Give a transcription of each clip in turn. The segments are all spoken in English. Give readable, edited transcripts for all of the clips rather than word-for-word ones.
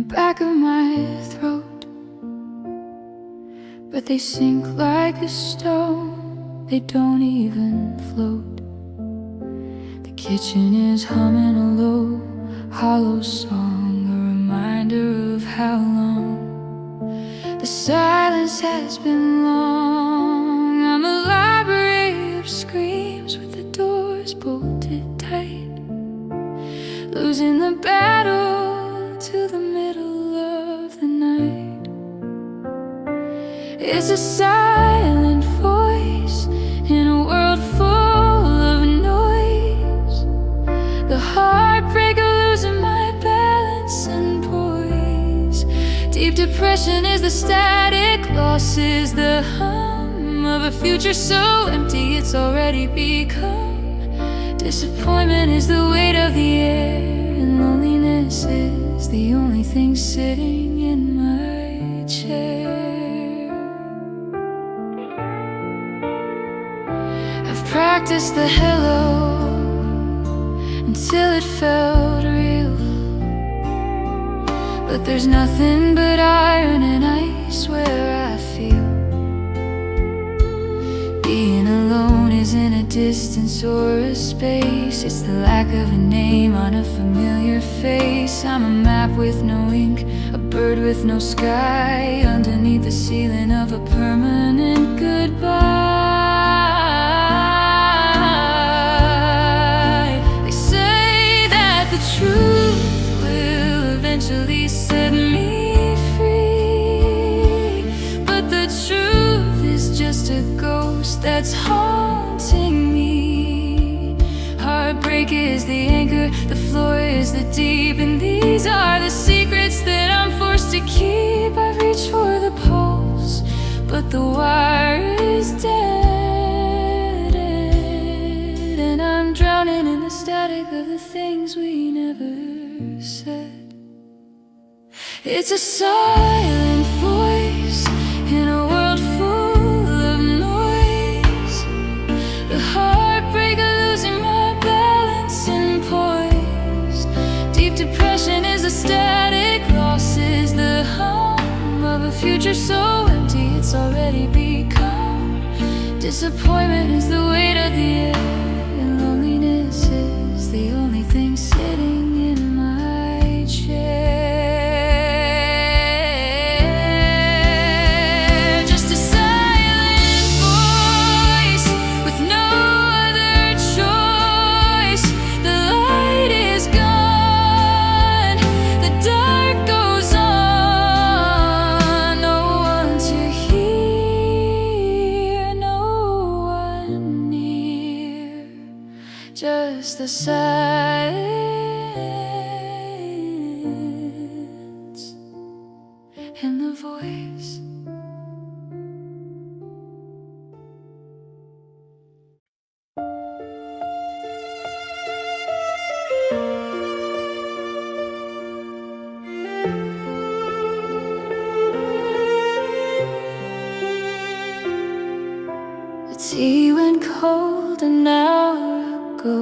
back of my throat, but they sink like a stone, they don't even float. The kitchen is humming a low, hollow song, a reminder of how long the silence has been long. I'm a library of screams with the doors bolted tight, losing the battle to the middle of the night. It's a silent voice in a world full of noise, the heartbreaker losing my balance and poise. Deep depression is the static, loss is the hum of a future so empty it's already become. Disappointment is the weight of the air, and loneliness is the only thing sitting in my chair. I've practiced the hello until it felt real, but there's nothing but iron and ice where I feel. Being alone isn't a distance or a space, it's the lack of a name on a familiar face. I'm a map with no ink, a bird with no sky, underneath the ceiling of a permanent goodbye. They say that the truth will eventually set me free, but the truth is just a ghost that's haunting me. Heartbreak is the anchor, the floor is the deep, and these are the secrets that I'm forced to keep. I reach for the pulse, but the wire is dead, and I'm drowning in the static of the things we never said. It's a silent voice in a world full of noise, the heartbreaker losing my balance and poise. Deep depression is a static, loss is the hum of a future so empty it's already become. Disappointment is the weight of the air, and loneliness is the only thing sitting in my chair. Just the silence and the voice. The tea went cold an hour ago,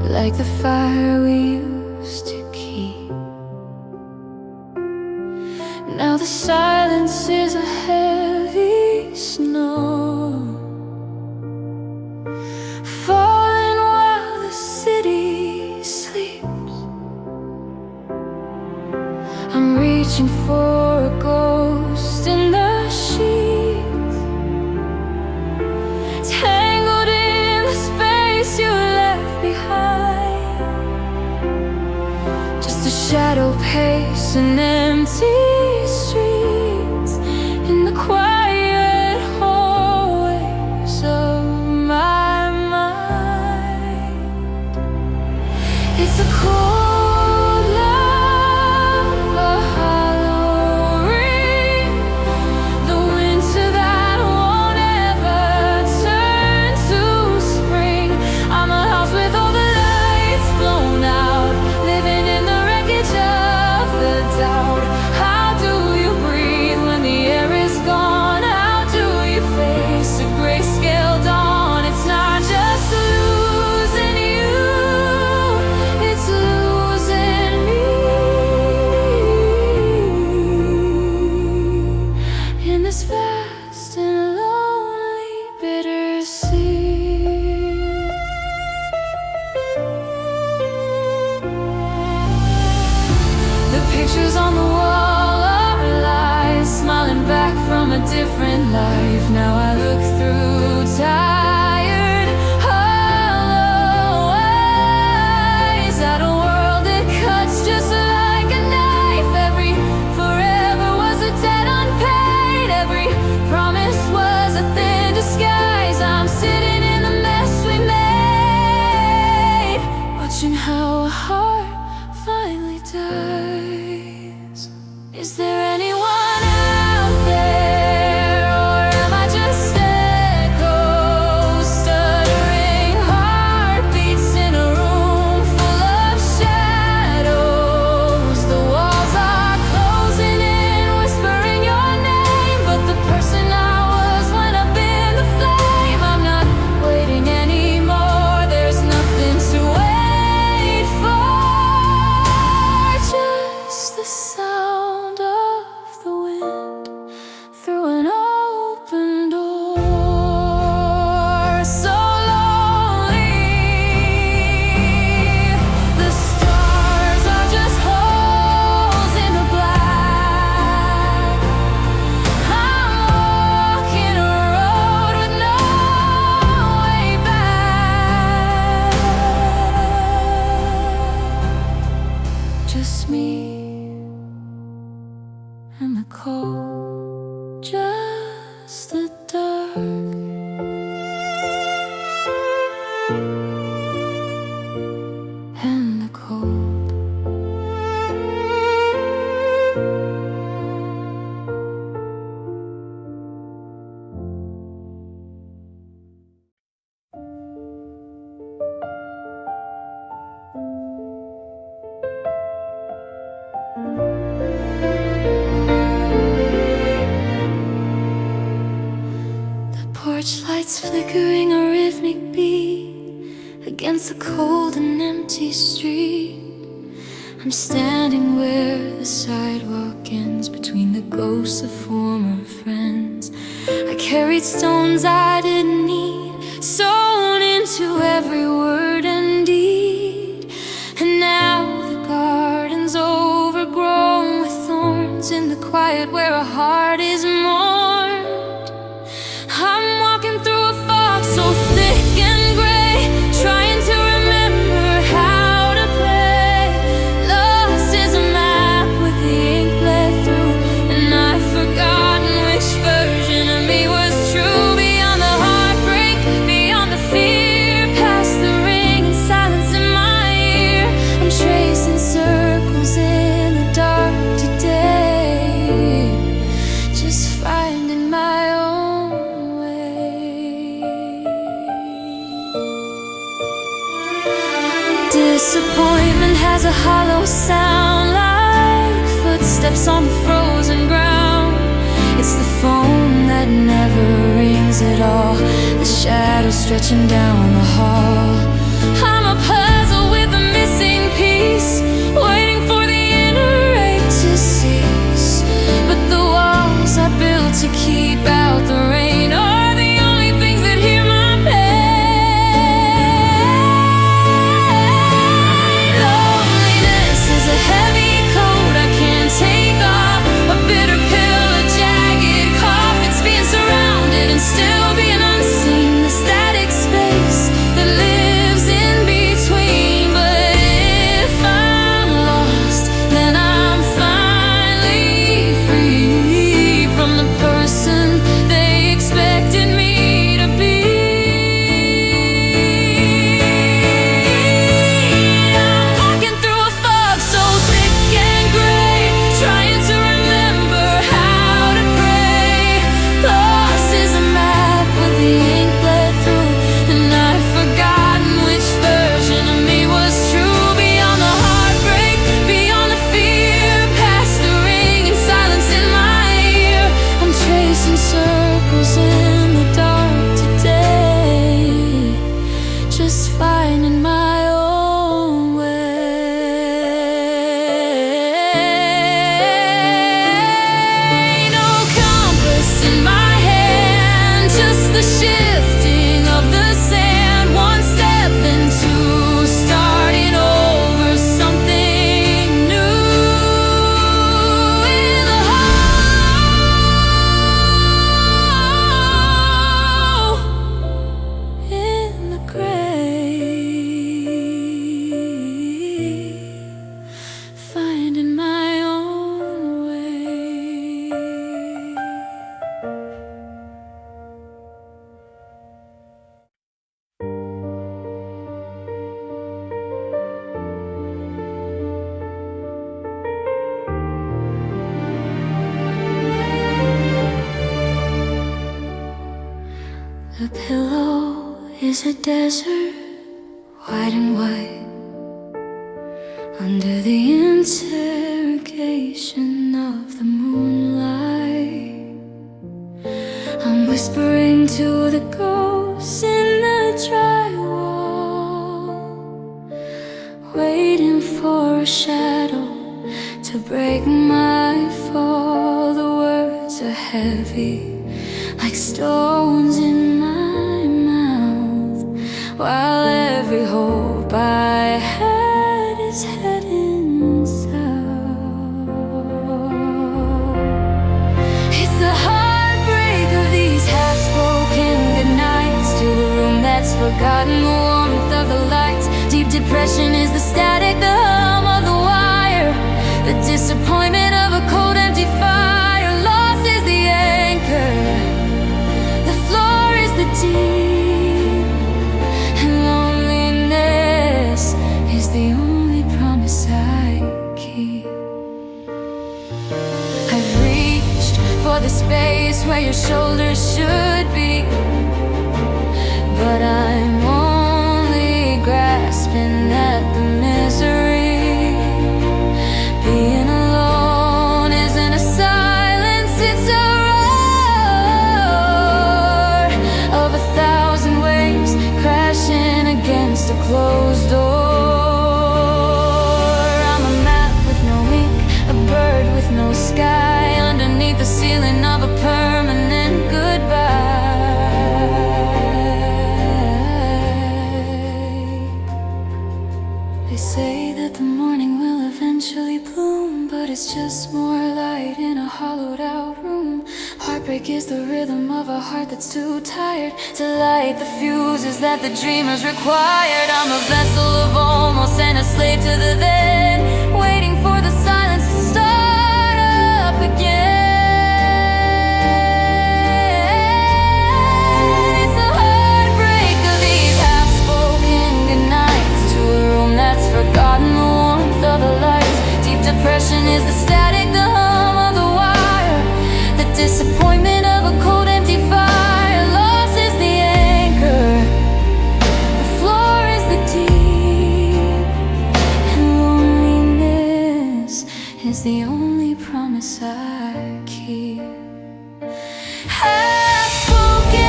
like the fire we used to keep. Now the silence is a heavy snow, falling while the city sleeps. I'm reaching for a ghost in the sheets, tangled in the space you left behind. Just a shadow pacing empty streets in the quiet hallways of my mind. It's a cold love, a hollow ring, the winter that won't ever turn to spring. I'm a house with all the lights blown out, living in the wreckage of the doubt. How do you breathe when the air is gone? How do you face a grayscale dawn? It's not just losing you, it's losing pictures on the wall are lies, smiling back from a different life. Now I look through tired, hollow eyes at a world that cuts just like a knife. Every forever was a debt unpaid, every promise was a thin disguise. I'm sitting in the mess we made, watching how a heart finally dies. Is there anyone out there, or am I just echoes, stuttering heartbeats in a room full of shadows? The walls are closing in, whispering your name, but the person I was went up in the flame. I'm not waiting anymore, there's nothing to wait for, just the sound of the wind through an open door. So lonely, the stars are just holes in the black. I'm walking a road with no way back. Just me and the cold, just the dark and the cold. Porch lights flickering a rhythmic beat against the cold and empty street. I'm standing where the sidewalk ends, between the ghosts of former friends. I carried stones I didn't need, sewn into every word and deed. And now the garden's overgrown with thorns, in the quiet where a heart is mourned. I'm walking through a fog so thick and gray, trying to remember how to play. Lost as a map with the ink bled through, and I've forgotten which version of me was true. Beyond the heartbreak, beyond the fear, past the ring and silence in my ear, I'm tracing circles in the dark today, just finding my own way. Disappointment has a hollow sound, like footsteps on the frozen ground. It's the phone that never rings at all, the shadows stretching down the hall. I'm a puzzle with a missing piece, waiting for the inner ache to cease. But the walls I built to keep out the rain are the only things that hear my pain. Loneliness is a heavy coat I can't take off, a bitter pill, a jagged cough. It's being surrounded and still being unseen, the static space that lives in between. is a desert, white and white, under the interrogation of the moonlight. I'm whispering to the ghosts in the drywall, waiting for a shadow to break my fall. The words are heavy, like stones in my mouth, while every hope I had is heading south. It's the heartbreak of these half-spoken goodnights to the room that's forgotten the warmth of the lights. Deep depression is the static, the hum of the wire, the disappointment of a cold empty fire. Loss is the anchor, the floor is the deep, and loneliness is the only promise I keep. I've reached for the space where your shoulders should be, but I'm only grasping at the misery. Being alone isn't a silence, it's a roar of 1,000 waves crashing against a closed door. I'm a map with no ink, a bird with no sky, underneath the ceiling of a permanent goodbye. They say that the morning will eventually bloom, but it's just more light in a hollowed out room. Heartbreak is the rhythm of a heart that's too tired to light the fuses that the dreamers required. I'm a vessel of almost and a slave to the then, waiting for the silence to start up again. It's the heartbreak of these half-spoken goodnights to a room that's forgotten the warmth of the lights. Deep depression is the static, the hum of the wire, the disappointment of a cold empty fire. Loss is the anchor, the floor is the deep, and loneliness is the only promise I keep. Half-spoken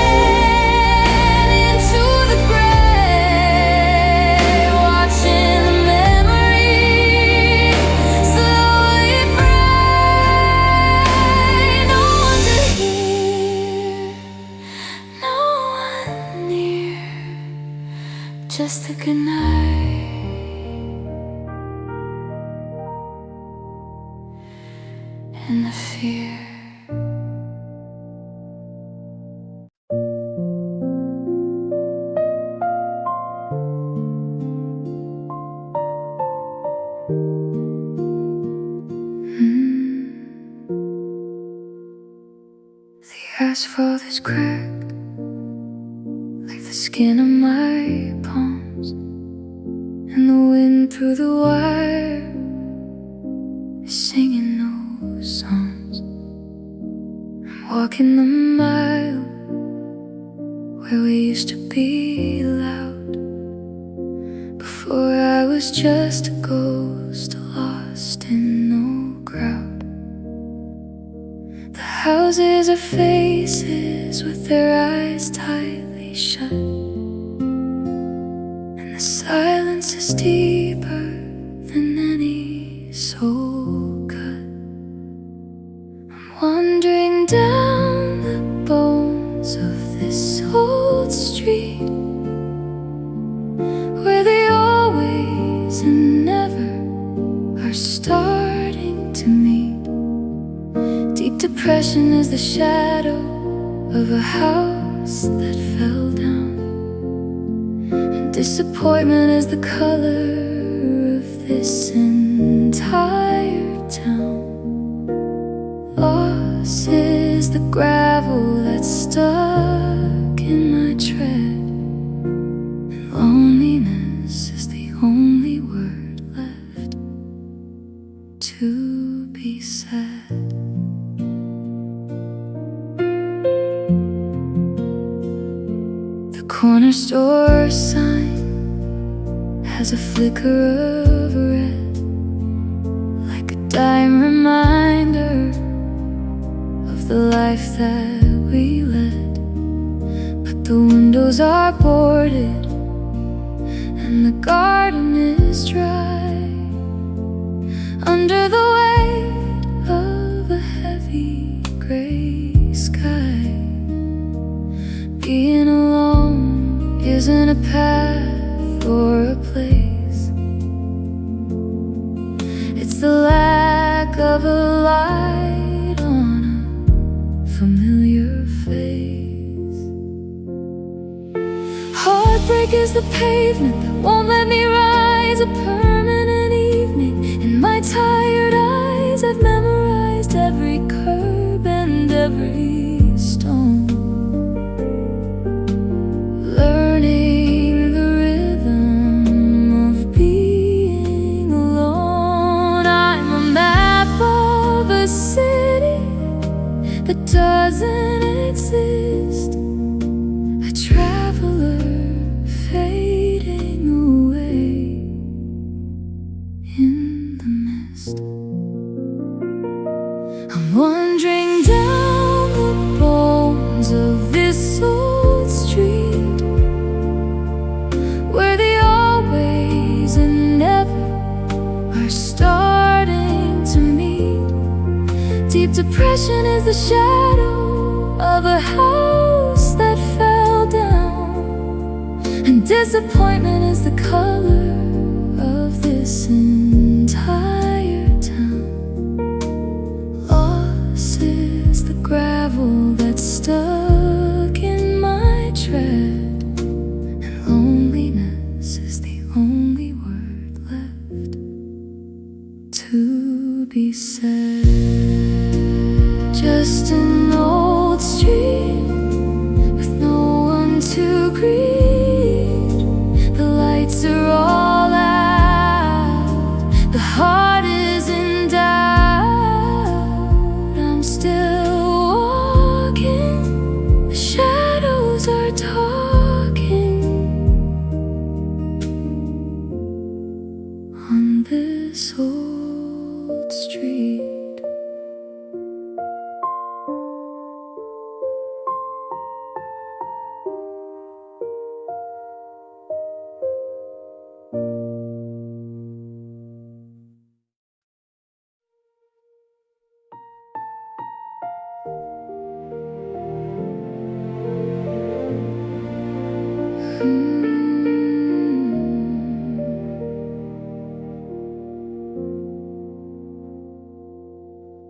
into the gray, watching the memory slowly fray. No one to hear, no one near, just a goodnight and the fear. The asphalt is cracked, like the skin of my palms, and the wind through the wire is singing those songs. I'm walking the mile where we used to be loud, before I was just a ghost lost in no crowd. The houses are faces with their eyes tightly shut, and the silence is deeper than any soul cut. I'm wandering down the bones of this old street, where the always and never are starting to meet. Deep depression is the shadow of a house that fell down, and disappointment is the color of this entire town. Loss is the gravel that's stuck in my tread, and loneliness is the only word left to be said. corner store store sign has a flicker of red, like a dying reminder of the life that we led. But the windows are boarded and the garden is dry, under the weight of a heavy gray sky. Being alone isn't a path or a place, it's the lack of a light on a familiar face. Heartbreak is the pavement that won't let me rise, a permanent evening in my tired eyes. I've memorized every curb and every stone, learning the rhythm of being alone. I'm a map of a city that doesn't exist, a traveler fading away in the mist. I'm wandering down the bones of this old street, where the always and never are starting to meet. Deep depression is the shadow of a house that fell down, and disappointment is the color of this entire town. Loss is the gravel that's stuck in my tread, and loneliness is the only word left to be said. Just an old street with no one to greet. The lights are all out, the heart is in doubt. I'm still walking, the shadows are talking on this old street.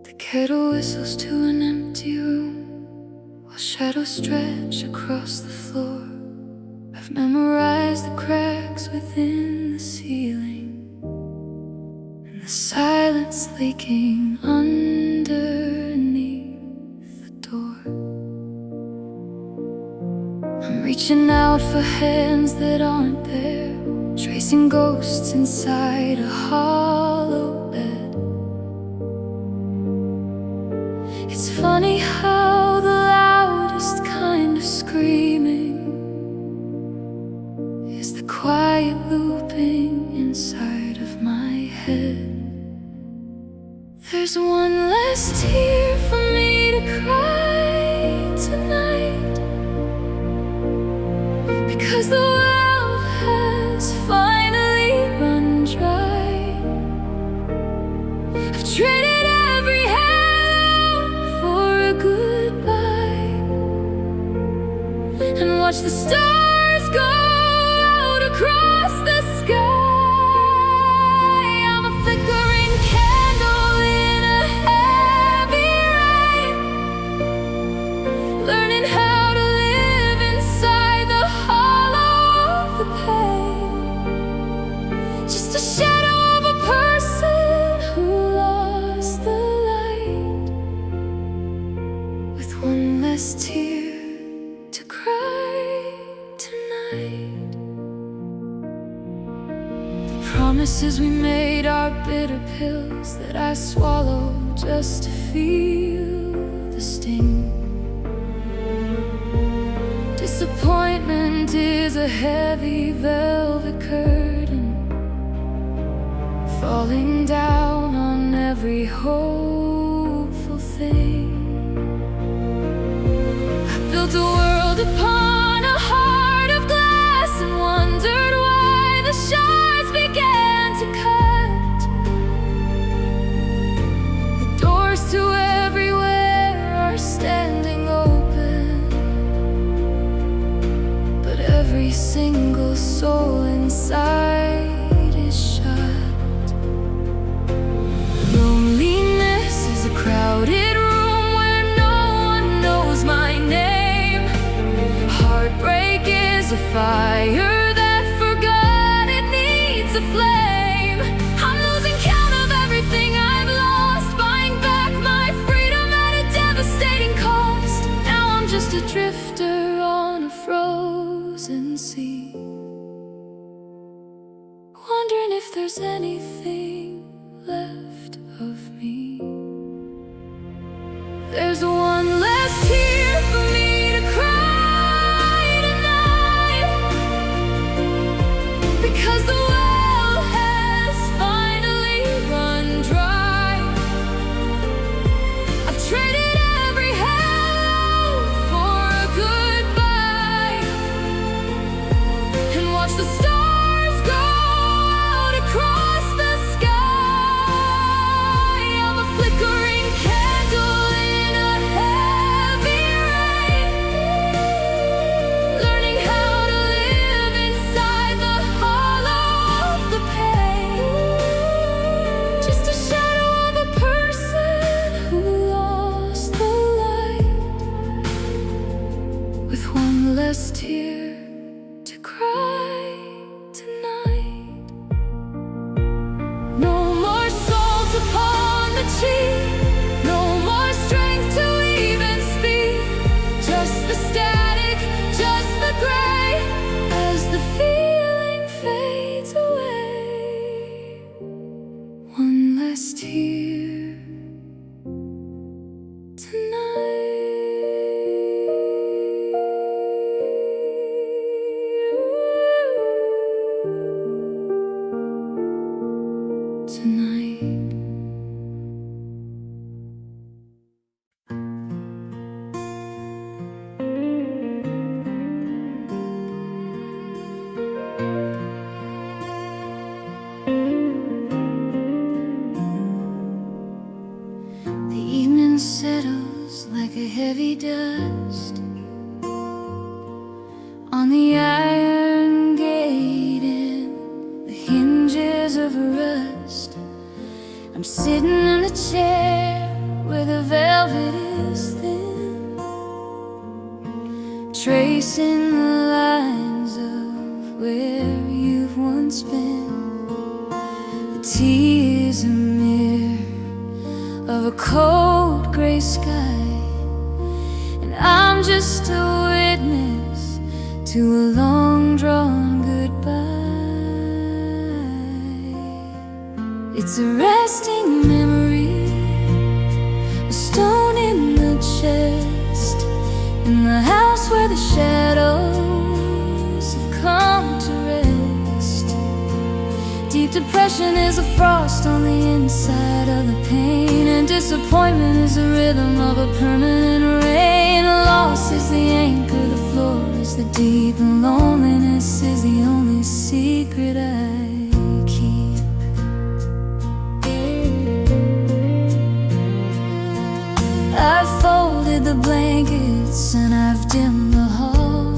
The kettle whistles to an empty room, while shadows stretch across the floor. I've memorized the cracks within the ceiling and the silence leaking underneath the door. I'm reaching out for hands that aren't there, tracing ghosts inside a hollow bed. It's funny how the loudest kind of screaming is the quiet looping inside of my head. There's one less tear for me to cry tonight, because the well has finally run dry. I've traded every hello for a goodbye, and watch the stars go out across the sky. I'm a flickering candle in a heavy rain, learning how to live inside the hollow of the pain. Just a shadow of a person who lost the light, with one less tear to cry tonight. The promises we made are bitter pills that I swallow just to feel the sting. Disappointment is a heavy velvet curtain falling down on every hopeful thing. I built a world upon a heart of glass and wondered why the shards began to cut. The doors to everywhere are standing open, but every single soul inside is shut. Loneliness is a crowded room where no one knows my name. Heartbreak is a fire that forgot it needs a flame. I'm losing count of everything I've lost, buying back my freedom at a devastating cost. Now I'm just a drifter on a frozen sea, wondering if there's anything left of me. There's one less tear for me to cry tonight, because the well has finally run dry. I've traded every hello for a goodbye, and watched the stars go out across the sky. I'm a flickering candle in a heavy rain, learning how to live inside the hollow of the pain. Just a shadow of a person who lost the light, with one less tear to cry tonight. No more salt upon the cheek, no more strength to even speak. Just the static, just the gray, as the feeling fades away. One less tear tonight. The evening settles like a heavy dust on the iron gate and the hinges of rust. I'm sitting in a chair where the velvet is thin, tracing the lines of where you've once been. The tea is a mirror of a cold gray sky, and I'm just a witness to a long-drawn goodbye. It's a resting memory, a stone in the chest, in the house where the shadows have come to rest. Deep depression is a frost on the inside of the pain, and disappointment is the rhythm of a permanent rain. Loss is the anchor, the floor is the deep, and loneliness is the only secret I keep. I've folded the blankets and I've dimmed the hall,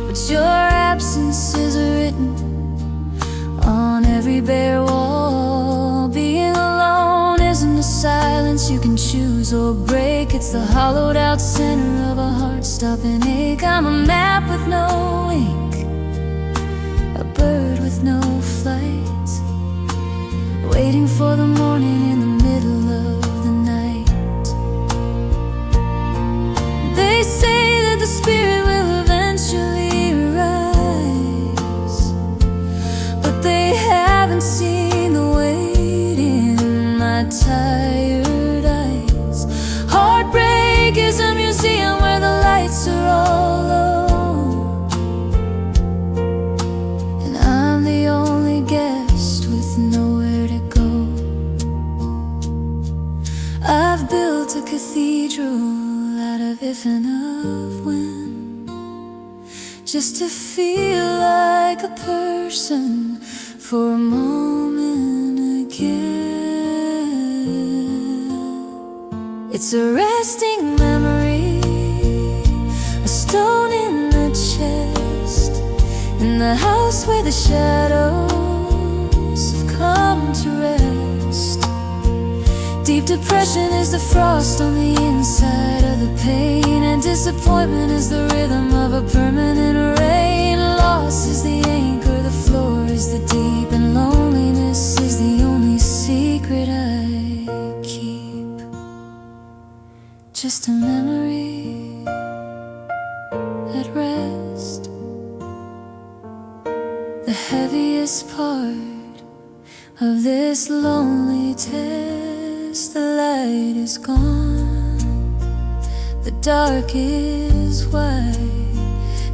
but your absence is written on every bare wall. Being alone isn't a silence you can choose or break. It's the hollowed out center of a heart-stopping ache. I'm a map with no ink, a bird with no flight, waiting for the morning in the middle of the night. They say that the spirit will eventually rise, but they haven't seen the weight in my tired eyes. Heartbreak is a museum where the lights are to feel like a person for a moment again. It's a resting memory, a stone in the chest, in the house where the shadows have come to rest. Deep depression is the frost on the inside of the pain, and disappointment is the rhythm of a permanent rain. Loss is the anchor, the floor is the deep, and loneliness is the only secret I keep. Just a memory at rest. The heaviest part of this lonely test, the light is gone, the dark is wide,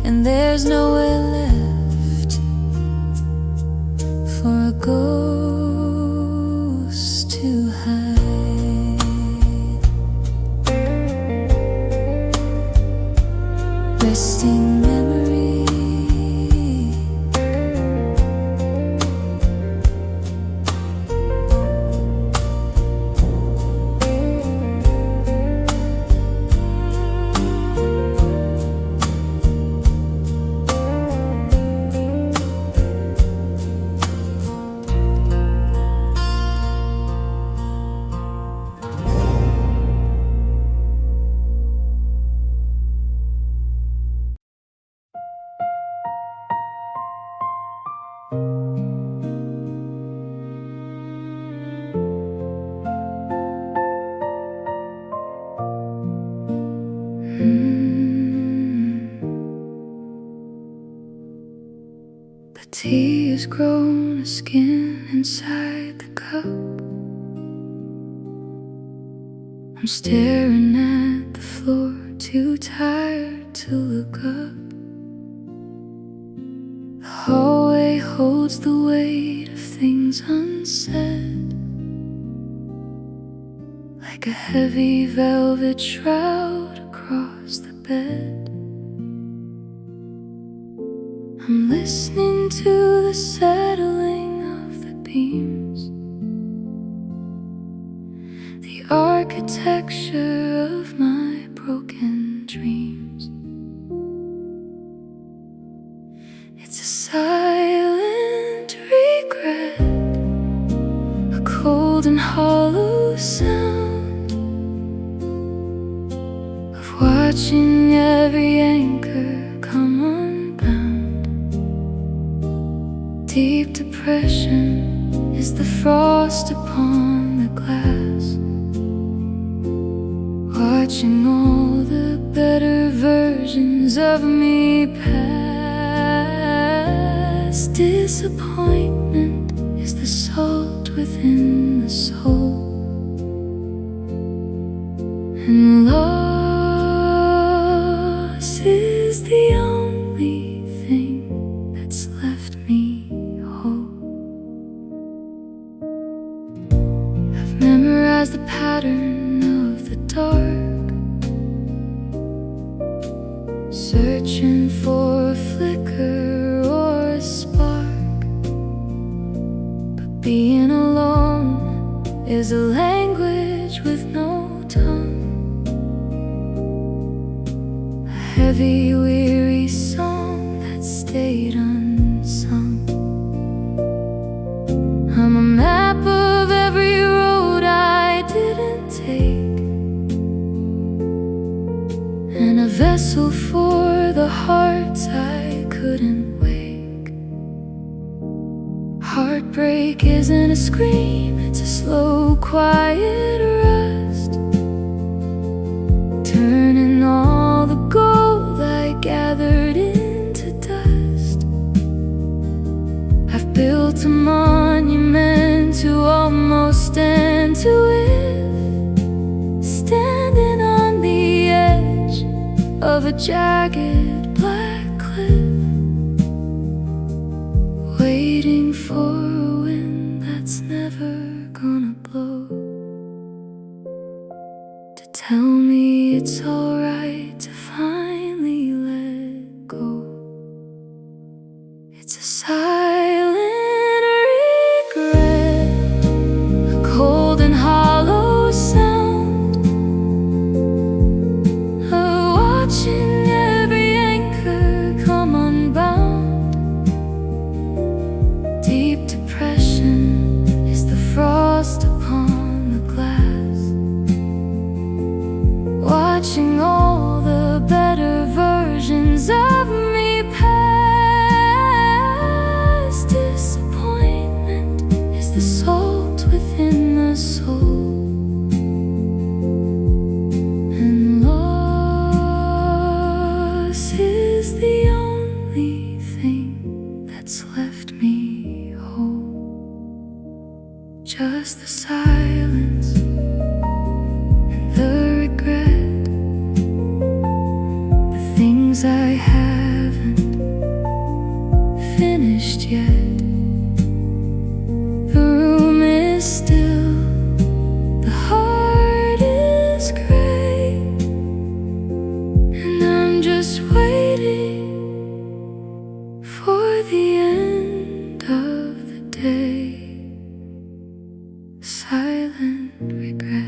and there's nowhere left for a ghost to hide. Resting memory, the tea has grown a skin inside the cup. I'm staring at the floor, too tired to look up. The hallway holds the weight of things unsaid, like a heavy velvet shroud across the bed. I'm listening to the settling of the beams, the architecture of my broken dreams. It's a silent regret, a cold and hollow sound of watching every anchor come unbound. Deep depression is the frost upon the glass, watching all the better versions of me pass. Disappointment is the salt within the soul, and loss is the only thing that's left me whole. I've memorized the pattern of the dark, searching for a flicker or a spark. But being alone is a language with no tongue, a heavy, weary song that stayed unsung. I'm a map of every road I didn't take, and a vessel for the hearts I couldn't wake. Heartbreak isn't a scream, it's a slow, quiet rust, turning all the gold I gathered into dust. I've built a monument to almost stand to it, standing on the edge of a jagged black cliff, waiting for a wind that's never gonna blow, to tell me it's alright to finally let go. day, silent regret.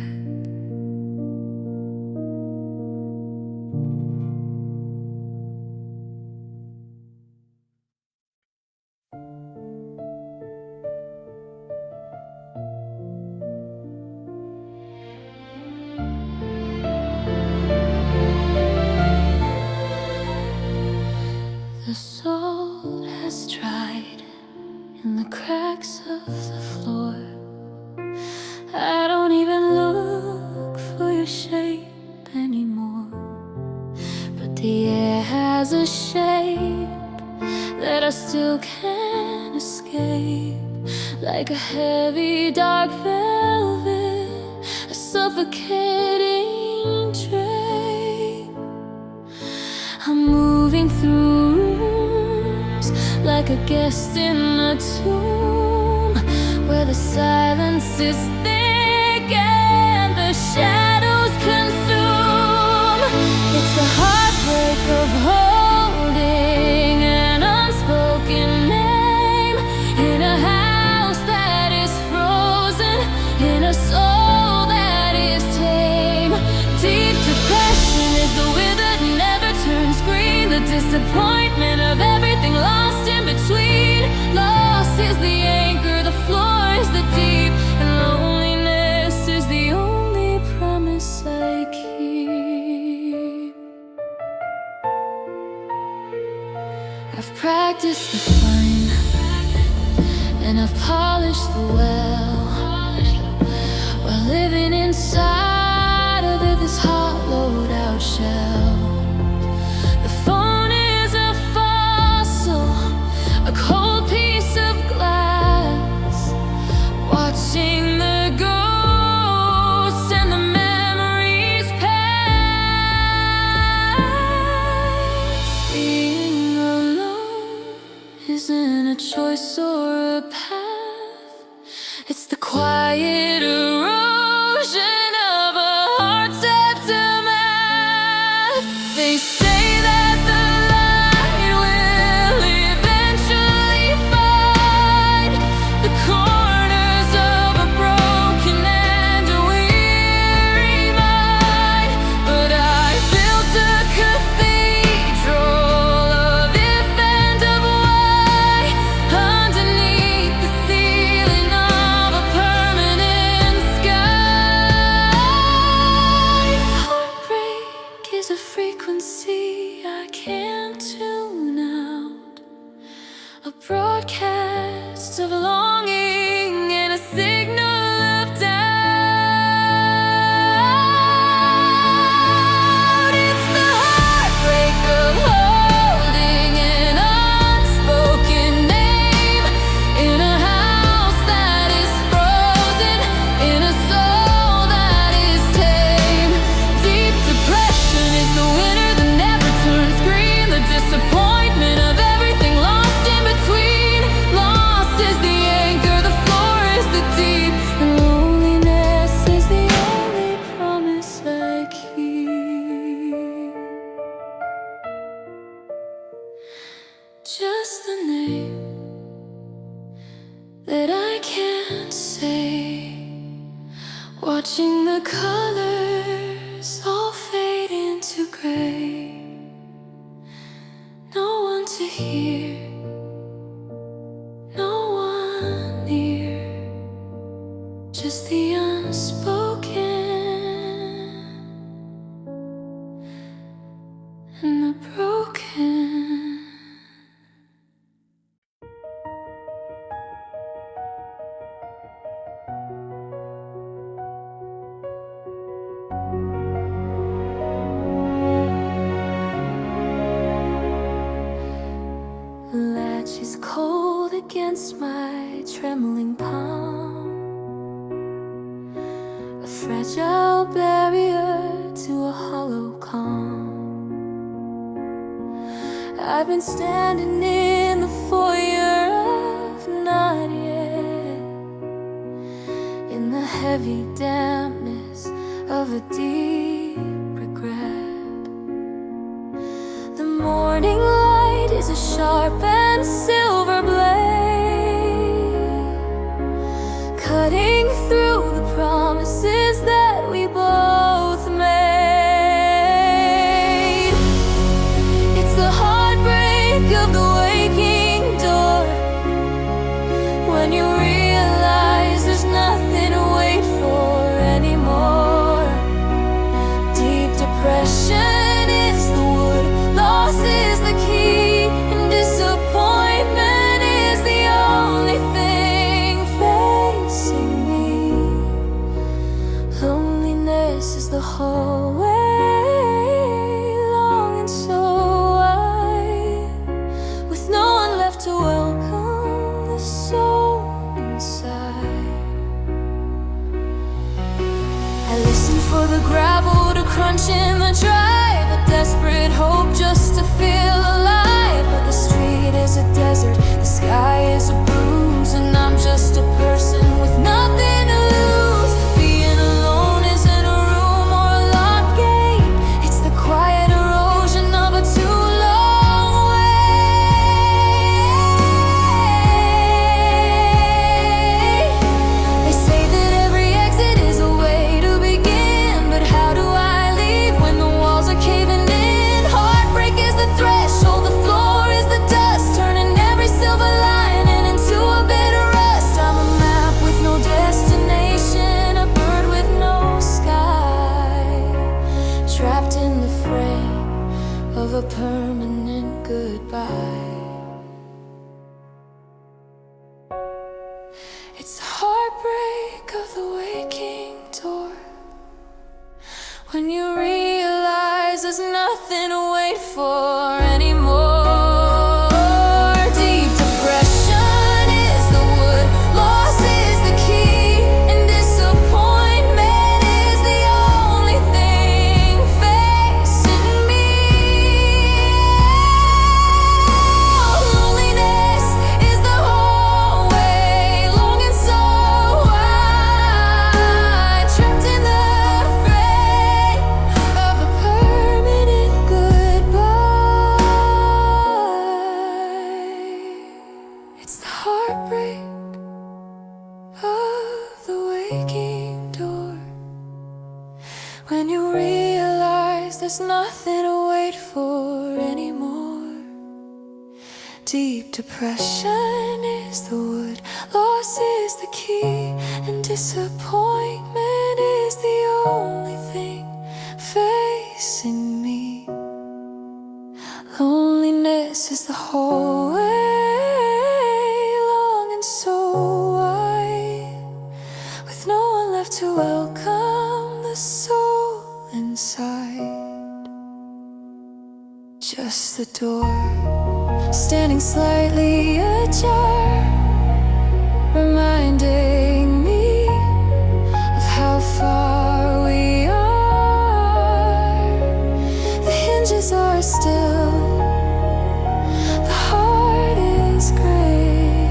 The salt has dried in the cracks of the floor. I don't even look for your shape anymore, but the air has a shape that I still can't escape. Like a heavy dark velvet, a suffocating drape. I'm moving through rooms like a guest in a tomb, where the silence is thick and the shadows consume. It's the heartbreak of holding an unspoken name in a house that is frozen, in a soul that is tame. Deep depression is the wind that never turns green, the disappointment of everything lost in between. Loss is the anchor, the floor is the deep, and loneliness is the only promise I keep. I've practiced the fine, and I've polished the well, while living inside of this hollowed out shell. The phone is a fossil, a cold piece of glass, watching the ghosts and the memories pass. Being alone isn't a choice or a path, it's the quiet erosion of a heart's aftermath. They say that the light will eventually find the corners of a broken and a weary mind, but I built a cathedral of if and of why underneath the ceiling of a permanent sky. Heartbreak is a frequency I can't tune out, a broadcast of longing and a signal of doubt. It's the heartbreak of holding an unspoken name in a house that is frozen, in a soul that is tame. Deep depression is the winter that never turns green, the disappointment of everything lost in between. Loss is the anchor, the floor is the deep, and loneliness is the only promise I keep. Just the name that I can't say, watching the colors all fade into gray. No one to hear, no one near, just the unspoken and the broken. The latch is cold against my trembling palm, a fragile barrier to a hollow calm. I've been standing in the foyer of not yet, in the heavy dampness of a deep regret. The morning light is a sharp and silver blade, the gravel to crunch in the drive, a desperate hope just to feel alive. But the street is a desert, the sky is a bruise, and I'm just a person with nothing to lose. Being alone isn't a room or a locked gate, it's the quiet erosion of a too long wait. They say that every exit is a way to begin, but how do I leave when the walls are caving in? Heartbreak is the threshold, the floor is the dust, turning every silver lining into a bit of rust. I'm a map with no destination, a bird with no sky, trapped in the frame of a permanent goodbye. It's the heartbreak of the waking door, when you realize there's nothing to wait for anymore. Deep depression is the wood, loss is the key, and disappointment is the only thing facing me. Loneliness is the hallway, long and so wide, trapped in the frame of a permanent goodbye. It's the heartbreak of the waking door, when you realize there's nothing to wait for anymore. Deep depression is the wood, loss is the key, and disappointment is the only thing facing me. Loneliness is the hallway, long and so wide, with no one left to welcome the soul inside. Just the door, standing slightly ajar, reminding me of how far we are. The hinges are still, the heart is gray,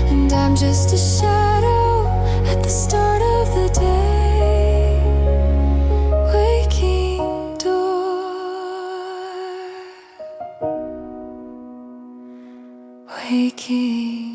and I'm just a shadow at the start of the day. Waking door, waking